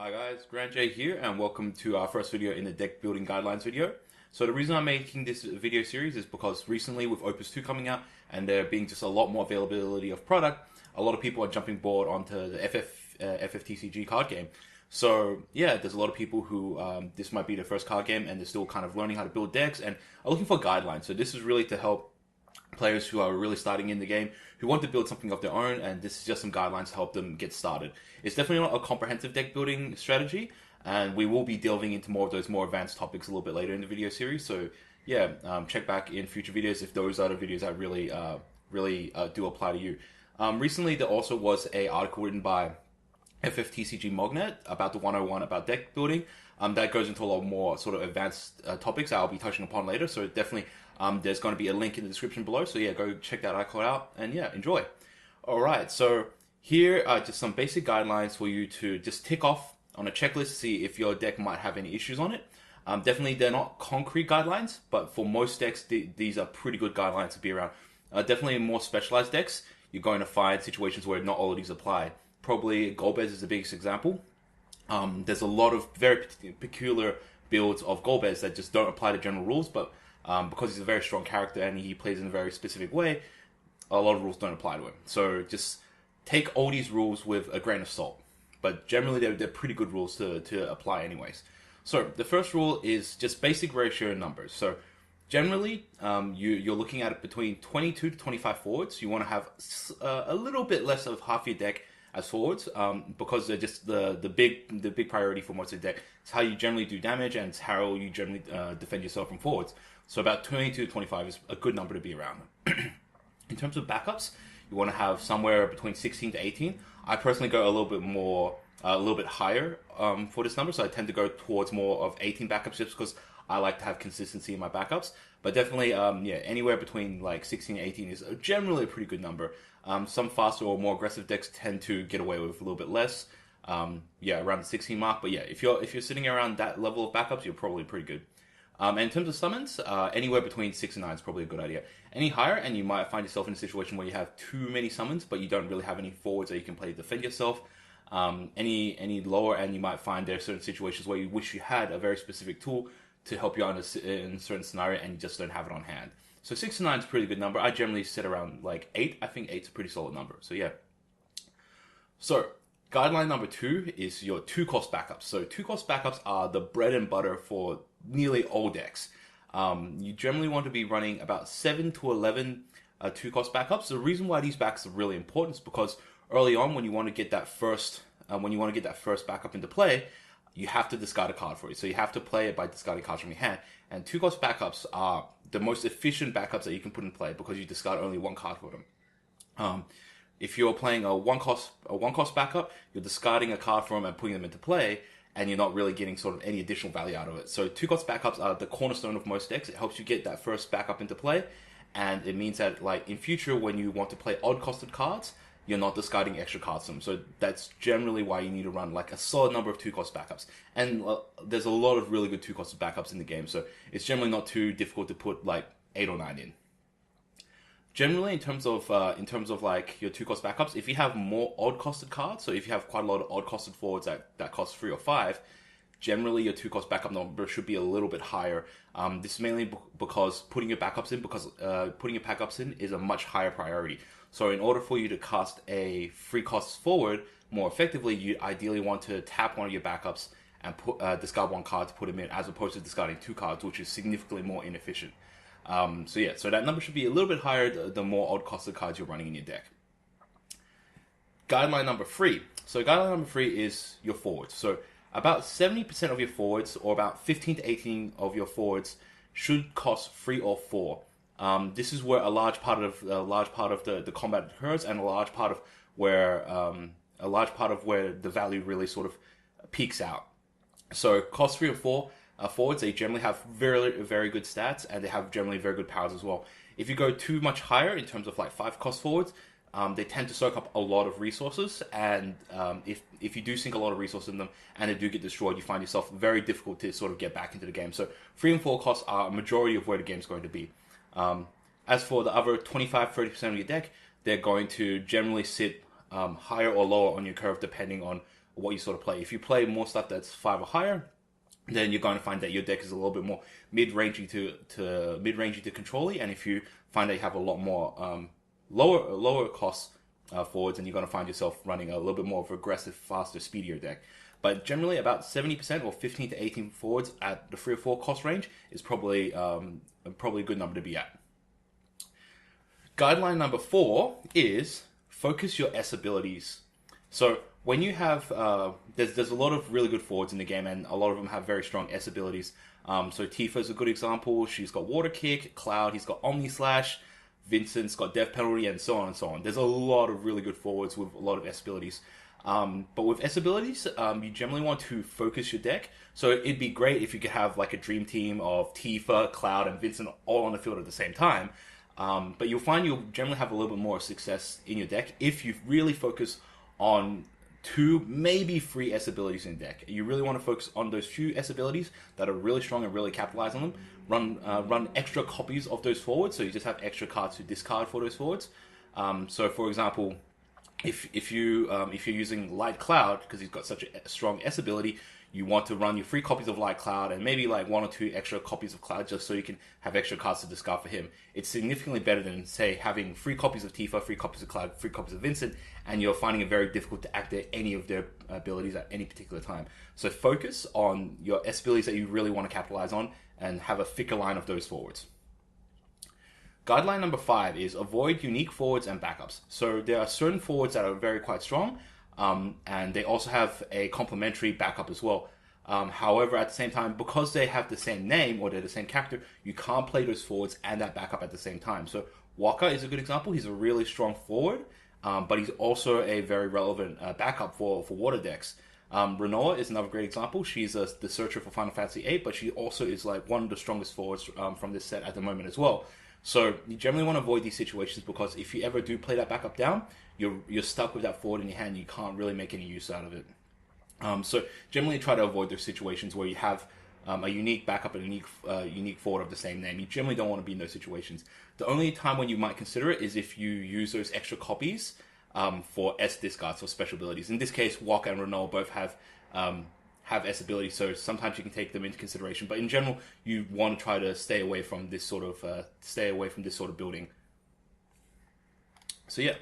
Hi guys, GrandJ here and welcome to our first video in the deck building guidelines video. So the reason I'm making this video series is because recently with Opus 2 coming out and there being just a lot more availability of product, a lot of people are jumping board onto the FFTCG card game. So yeah, there's a lot of people who this might be their first card game and they're still kind of learning how to build decks and are looking for guidelines. So this is really to help players who are really starting in the game, who want to build something of their own, and this is just some guidelines to help them get started. It's definitely not a comprehensive deck building strategy, and we will be delving into more of those more advanced topics a little bit later in the video series. So yeah, check back in future videos if those are the videos that really do apply to you. Recently, there also was a article written by FFTCG Mognet about the 101 about deck building. That goes into a lot more sort of advanced topics I'll be touching upon later. So definitely, there's going to be a link in the description below. So yeah, go check that article out and yeah, enjoy. All right, so here are just some basic guidelines for you to just tick off on a checklist to see if your deck might have any issues on it. Definitely, they're not concrete guidelines, but for most decks, these are pretty good guidelines to be around. Definitely in more specialized decks, you're going to find situations where not all of these apply. Probably Golbez is the biggest example. There's a lot of very peculiar builds of Golbez that just don't apply to general rules, but because he's a very strong character and he plays in a very specific way, a lot of rules don't apply to him. So just take all these rules with a grain of salt. But generally, they're pretty good rules to apply anyways. So the first rule is just basic ratio numbers. So generally, you're looking at it between 22 to 25 forwards. You want to have a little bit less of half your deck as forwards, because they're just the big priority for most of the deck. It's how you generally do damage, and it's how you generally defend yourself from forwards. So about 22 to 25 is a good number to be around. In terms of backups, you want to have somewhere between 16 to 18. I personally go a little bit more, a little bit higher for this number, so I tend to go towards more of 18 backups just because I like to have consistency in my backups. But definitely, yeah, anywhere between like 16 and 18 is generally a pretty good number. Some faster or more aggressive decks tend to get away with a little bit less. Yeah, around the 16 mark. But yeah, if you're sitting around that level of backups, you're probably pretty good. And in terms of summons, anywhere between 6 and 9 is probably a good idea. Any higher, and you might find yourself in a situation where you have too many summons, but you don't really have any forwards that you can play to defend yourself. Any lower, and you might find there are certain situations where you wish you had a very specific tool to help you out in a certain scenario, and you just don't have it on hand. So 6 to 9 is a pretty good number. I generally sit around like 8. I think 8 is a pretty solid number. So yeah. So guideline number 2 is your 2-cost backups. So 2-cost backups are the bread and butter for nearly all decks. You generally want to be running about 7 to 11 2-cost backups. The reason why these backups are really important is because early on, when you want to get that first backup into play, you have to discard a card for it. So you have to play it by discarding cards from your hand. And 2-cost backups are the most efficient backups that you can put in play because you discard only one card for them. If you're playing a one cost backup, you're discarding a card for them and putting them into play, and you're not really getting sort of any additional value out of it. So 2-cost backups are the cornerstone of most decks. It helps you get that first backup into play, and it means that like in future when you want to play odd-costed cards, you're not discarding extra cards from them. So that's generally why you need to run like a solid number of 2-cost backups. And there's a lot of really good 2-cost backups in the game, so it's generally not too difficult to put like 8 or 9 in. Generally, in terms of like your 2-cost backups, if you have more odd-costed cards, so if you have quite a lot of odd-costed forwards that cost 3 or 5, generally your 2-cost backup number should be a little bit higher. This is mainly because putting your backups in is a much higher priority. So in order for you to cast a free cost forward more effectively, you ideally want to tap one of your backups and discard one card to put them in, as opposed to discarding 2 cards, which is significantly more inefficient. So yeah, so that number should be a little bit higher the more odd-costed cards you're running in your deck. Guideline number 3. So guideline number 3 is your forwards. So about 70% of your forwards, or about 15 to 18 of your forwards, should cost 3 or 4. This is where a large part of the combat occurs, and a large part of where the value really sort of peaks out. So cost 3 or 4 forwards, they generally have very, very good stats, and they have generally very good powers as well. If you go too much higher in terms of like 5-cost forwards, they tend to soak up a lot of resources, and if you do sink a lot of resources in them and they do get destroyed, you find yourself very difficult to sort of get back into the game. So 3 and 4 costs are a majority of where the game's going to be. As for the other 25-30% of your deck, they're going to generally sit higher or lower on your curve depending on what you sort of play. If you play more stuff that's 5 or higher, then you're going to find that your deck is a little bit more mid-rangey to control-y, and if you find that you have a lot more lower cost forwards, and you're going to find yourself running a little bit more of aggressive, faster, speedier deck. But generally, about 70% or 15 to 18 forwards at the 3 or 4 cost range is probably a good number to be at. Guideline number 4 is focus your S abilities. So when you have, there's a lot of really good forwards in the game, and a lot of them have very strong S abilities. So Tifa's a good example. She's got Water Kick. Cloud, he's got Omni Slash. Vincent's got Death Penalty, and so on and so on. There's a lot of really good forwards with a lot of S abilities. But with S abilities, you generally want to focus your deck. So it'd be great if you could have like a dream team of Tifa, Cloud, and Vincent all on the field at the same time. But you'll find you'll generally have a little bit more success in your deck if you really focus on 2, maybe 3 S abilities in the deck. You really want to focus on those few S abilities that are really strong and really capitalize on them. Run extra copies of those forwards, so you just have extra cards to discard for those forwards. So for example, if you're using Light Cloud, because he's got such a strong S ability, you want to run your 3 copies of Light Cloud and maybe like 1 or 2 extra copies of Cloud, just so you can have extra cards to discard for him. It's significantly better than, say, having 3 copies of Tifa, 3 copies of Cloud, 3 copies of Vincent, and you're finding it very difficult to activate any of their abilities at any particular time. So focus on your S abilities that you really want to capitalize on and have a thicker line of those forwards. Guideline number 5 is avoid unique forwards and backups. So there are certain forwards that are quite strong, and they also have a complementary backup as well. However, at the same time, because they have the same name or they're the same character, you can't play those forwards and that backup at the same time. So Waka is a good example. He's a really strong forward, but he's also a very relevant backup for water decks. Renoa is another great example. She's the searcher for Final Fantasy VIII, but she also is like one of the strongest forwards from this set at the moment as well. So you generally want to avoid these situations, because if you ever do play that backup down, you're stuck with that forward in your hand. You can't really make any use out of it. So generally try to avoid those situations where you have a unique backup and a unique forward of the same name. You generally don't want to be in those situations. The only time when you might consider it is if you use those extra copies for S discards or special abilities. In this case, Waka and Renoa both have S abilities, so sometimes you can take them into consideration. But in general, you want to try to stay away from this sort of building. So yeah.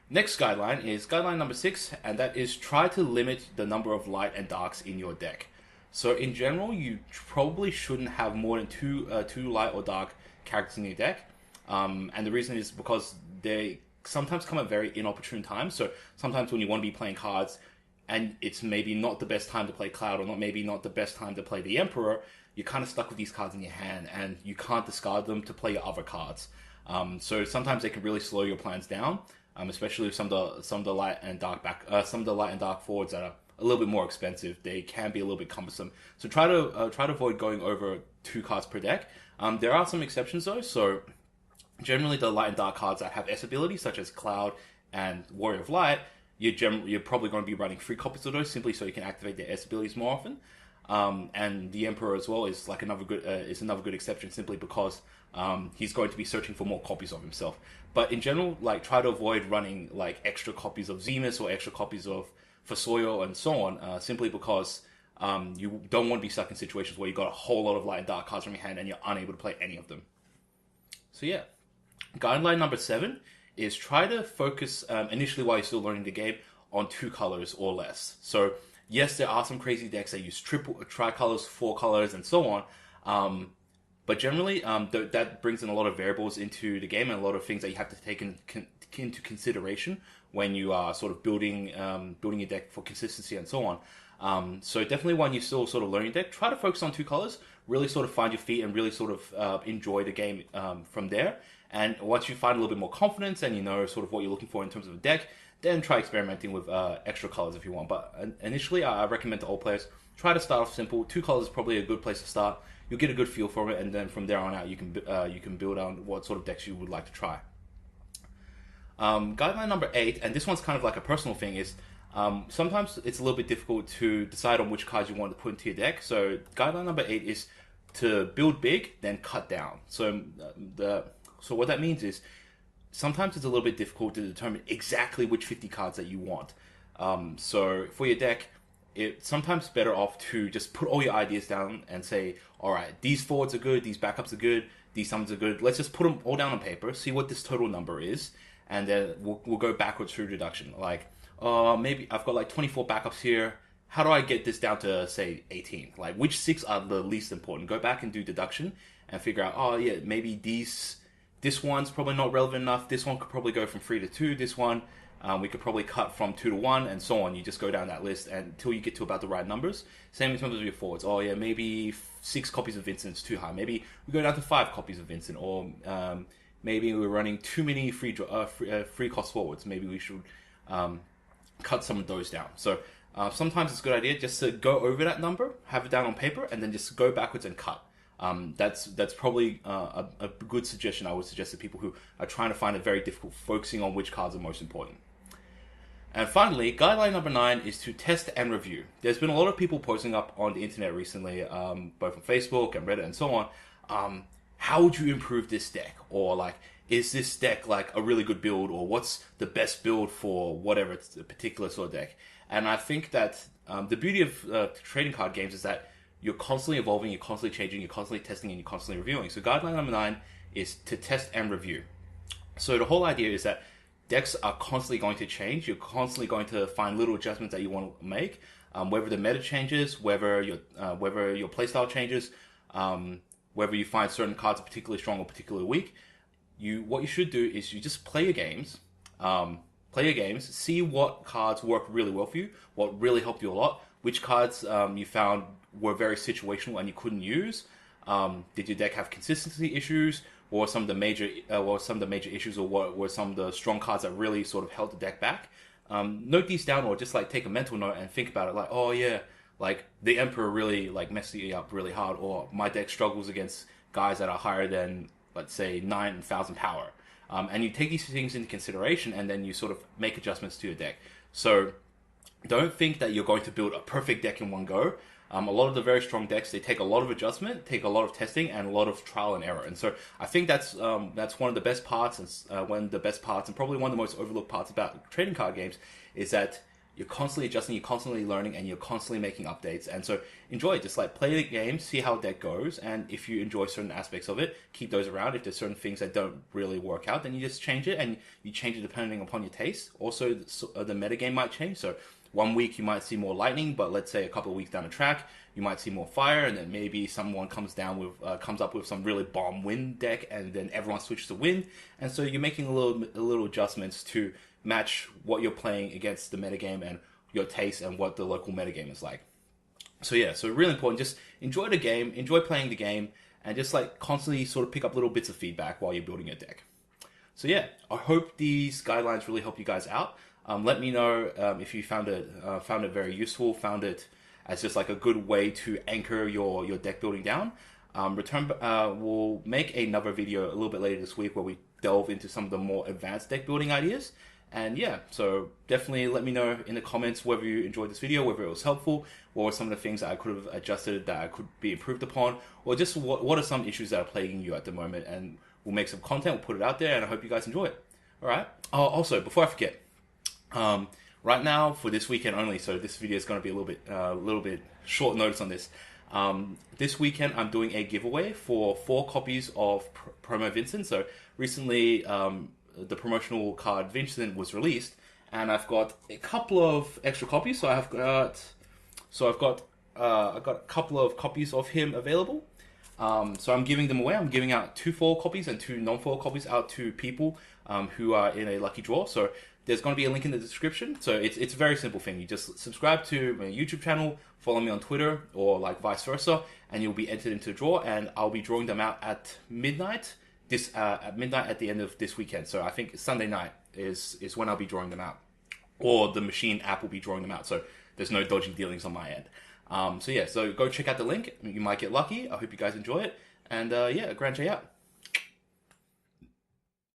Next guideline is guideline number 6, and that is try to limit the number of light and darks in your deck. So in general, you probably shouldn't have more than two light or dark characters in your deck. And the reason is because they sometimes come at very inopportune times. So sometimes when you want to be playing cards, and it's maybe not the best time to play Cloud, or maybe not the best time to play the Emperor, you're kind of stuck with these cards in your hand, and you can't discard them to play your other cards. So sometimes they can really slow your plans down. Especially with some of the light and dark forwards that are a little bit more expensive. They can be a little bit cumbersome. So try to avoid going over 2 cards per deck. There are some exceptions though. So generally, the light and dark cards that have S abilities, such as Cloud and Warrior of Light, you're probably going to be running 3 copies of those simply so you can activate their S abilities more often. And the Emperor as well is like another good exception, simply because he's going to be searching for more copies of himself. But in general, like, try to avoid running like extra copies of Zemus or extra copies of Fusoyo and so on, simply because you don't want to be stuck in situations where you got a whole lot of light and dark cards from your hand and you're unable to play any of them. So yeah, guideline number 7 is try to focus initially while you're still learning the game on 2 colors or less. So yes, there are some crazy decks that use tricolors, 4 colors, and so on. But generally, that brings in a lot of variables into the game and a lot of things that you have to take into consideration when you are sort of building your deck for consistency and so on. So definitely when you're still sort of learning your deck, try to focus on 2 colors, really sort of find your feet and really sort of enjoy the game from there. And once you find a little bit more confidence and you know sort of what you're looking for in terms of a deck, then try experimenting with extra colors if you want. But initially, I recommend to all players, try to start off simple. 2 colors is probably a good place to start. You'll get a good feel for it, and then from there on out, you can build on what sort of decks you would like to try. Guideline number 8, and this one's kind of like a personal thing, is sometimes it's a little bit difficult to decide on which cards you want to put into your deck. So guideline number 8 is to build big, then cut down. So what that means is sometimes it's a little bit difficult to determine exactly which 50 cards that you want. So for your deck, it's sometimes better off to just put all your ideas down and say, all right, these forwards are good, these backups are good, these summons are good. Let's just put them all down on paper, see what this total number is, and then we'll go backwards through deduction. Like, maybe I've got like 24 backups here. How do I get this down to, say, 18? Like, which 6 are the least important? Go back and do deduction and figure out, oh yeah, maybe this one's probably not relevant enough. This one could probably go from 3 to 2. This one, we could probably cut from 2 to 1, and so on. You just go down that list until you get to about the right numbers. Same in terms of your forwards. Oh yeah, maybe 6 copies of Vincent's too high. Maybe we go down to 5 copies of Vincent, or maybe we're running too many free cost forwards. Maybe we should cut some of those down. So sometimes it's a good idea just to go over that number, have it down on paper, and then just go backwards and cut. That's probably a good suggestion I would suggest to people who are trying to find it very difficult, focusing on which cards are most important. And finally, guideline number 9 is to test and review. There's been a lot of people posting up on the internet recently, both on Facebook and Reddit and so on. How would you improve this deck? Or like, is this deck like a really good build? Or what's the best build for whatever it's a particular sort of deck? And I think that the beauty of trading card games is that you're constantly evolving, you're constantly changing, you're constantly testing, and you're constantly reviewing. So guideline number 9 is to test and review. So the whole idea is that decks are constantly going to change. You're constantly going to find little adjustments that you want to make, whether the meta changes, whether your playstyle changes, whether you find certain cards are particularly strong or particularly weak. What you should do is you just play your games. See what cards work really well for you, what really helped you a lot, which cards you found were very situational and you couldn't use. Did your deck have consistency issues, or some of the major issues, or what were some of the strong cards that really sort of held the deck back? Note these down, or just like take a mental note and think about it. Like, oh yeah, like the Emperor really like messed me up really hard, or my deck struggles against guys that are higher than, let's say, 9,000 power. And you take these things into consideration, and then you sort of make adjustments to your deck. So don't think that you're going to build a perfect deck in one go. A lot of the very strong decks, they take a lot of adjustment, take a lot of testing, and a lot of trial and error. And so I think that's one of the best parts, and probably one of the most overlooked parts about trading card games, is that you're constantly adjusting, you're constantly learning, and you're constantly making updates. And so enjoy it. Just like play the game, see how the deck goes, and if you enjoy certain aspects of it, keep those around. If there's certain things that don't really work out, then you just change it, and you change it depending upon your taste. Also, the metagame might change. So one week you might see more lightning, but let's say a couple of weeks down the track, you might see more fire, and then maybe someone comes up with some really bomb wind deck, and then everyone switches to wind. And so you're making a little adjustments to match what you're playing against the metagame and your taste and what the local metagame is like. So yeah, so really important. Just enjoy the game, enjoy playing the game, and just like constantly sort of pick up little bits of feedback while you're building your deck. So yeah, I hope these guidelines really help you guys out. Let me know if you found it very useful, found it as just like a good way to anchor your deck building down. We'll make another video a little bit later this week where we delve into some of the more advanced deck building ideas. And yeah, so definitely let me know in the comments whether you enjoyed this video, whether it was helpful, or some of the things that I could have adjusted that I could be improved upon, or just what are some issues that are plaguing you at the moment. And we'll make some content, we'll put it out there, and I hope you guys enjoy it. All right. Oh, also, before I forget, right now for this weekend only, so this video is going to be a little bit short notice on this. This weekend I'm doing a giveaway for 4 copies of Promo Vincent. So recently, the promotional card Vincent was released, and I've got a couple of extra copies. So I've got a couple of copies of him available. So I'm giving them away. I'm giving out 2 foil copies and 2 non-foil copies out to people who are in a lucky draw. So there's going to be a link in the description. So it's a very simple thing. You just subscribe to my YouTube channel, follow me on Twitter, or like vice versa, and you'll be entered into a draw. And I'll be drawing them out at midnight. At midnight at the end of this weekend. So I think Sunday night is when I'll be drawing them out, or the machine app will be drawing them out. So there's no dodgy dealings on my end. So yeah, so go check out the link. You might get lucky. I hope you guys enjoy it. And yeah, GrandJ out.